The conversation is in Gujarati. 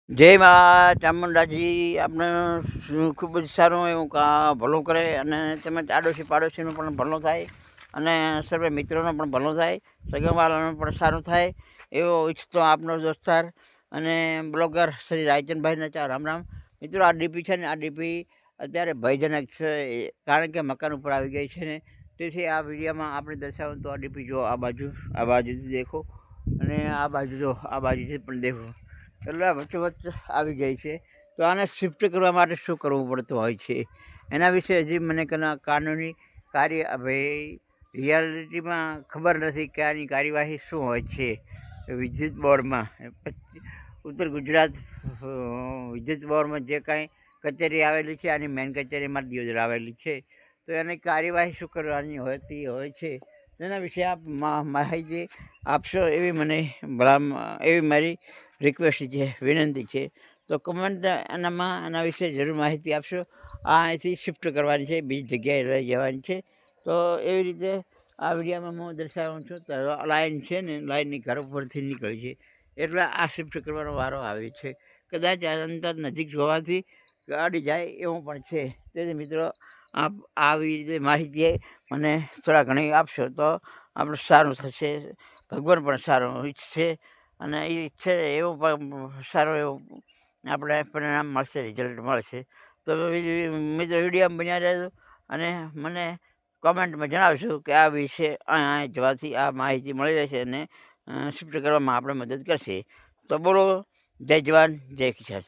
જય મા ચામુંડાજી આપણે ખૂબ જ સારું એવું ભલું કરે અને તેમજ આડોશી પાડોશીનું પણ ભલું થાય અને સર્વે મિત્રોનો પણ ભલું થાય, સગાવાલાનું પણ સારું થાય એવો ઈચ્છતો આપનો દોસ્તાર અને બ્લોગર શ્રી રાયચંદભાઈને રામ રામ. મિત્રો, આ ડીપી છે ને, આ ડીપી અત્યારે ભયજનક છે, કારણ કે મકાન ઉપર આવી ગઈ છે ને, તેથી આ વિડીયોમાં આપણે દર્શાવું તો આ ડીપી જો આ બાજુથી દેખો અને આ બાજુ જો આ બાજુથી પણ દેખો, એટલે વચ્ચે આવી ગઈ છે. તો આને શિફ્ટ કરવા માટે શું કરવું પડતું હોય છે એના વિશે હજી મને કાનૂની ભાઈ રિયાલિટીમાં ખબર નથી કે આની કાર્યવાહી શું હોય છે. વિદ્યુત બોર્ડમાં ઉત્તર ગુજરાત વિદ્યુત બોર્ડમાં જે કાંઈ કચેરી આવેલી છે, આની મેન કચેરીમાં દિયોદર આવેલી છે, તો એની કાર્યવાહી શું કરવાની હોતી હોય છે એના વિશે આપ માહિતી આપશો એવી મને એવી મારી રિક્વેસ્ટ છે, વિનંતી છે. તો કમેન્ટ એના વિશે જરૂર માહિતી આપશો. આ અહીંથી શિફ્ટ કરવાની છે, બીજી જગ્યાએ લઈ જવાની છે. તો એવી રીતે આ વિડીયોમાં હું દર્શાવું છું. તો લાઈન છે ને, લાઈનની ઘર ઉપરથી નીકળી છે, એટલે આ શિફ્ટ કરવાનો વારો આવે છે. કદાચ અંતર નજીક હોવાથી ગાડી જાય એવું પણ છે. તેથી મિત્રો, આપ આવી રીતે માહિતી મને થોડા ઘણી આપશો તો આપણે સારું થશે. ભગવાન પણ સારું ઈચ્છશે અને એ ઈચ્છે એવું પણ સારું એવું આપણે પરિણામ મળશે, રિઝલ્ટ મળશે. તો મિત્રો, વિડીયોમાં બન્યા રહેજો અને મને કોમેન્ટમાં જણાવશું કે આ વિશે અહીંયા જવાથી આ માહિતી મળી રહેશે અને શિફ્ટ કરવામાં આપણે મદદ કરશે. તો બોલો, જય જવાન જય કિસાન.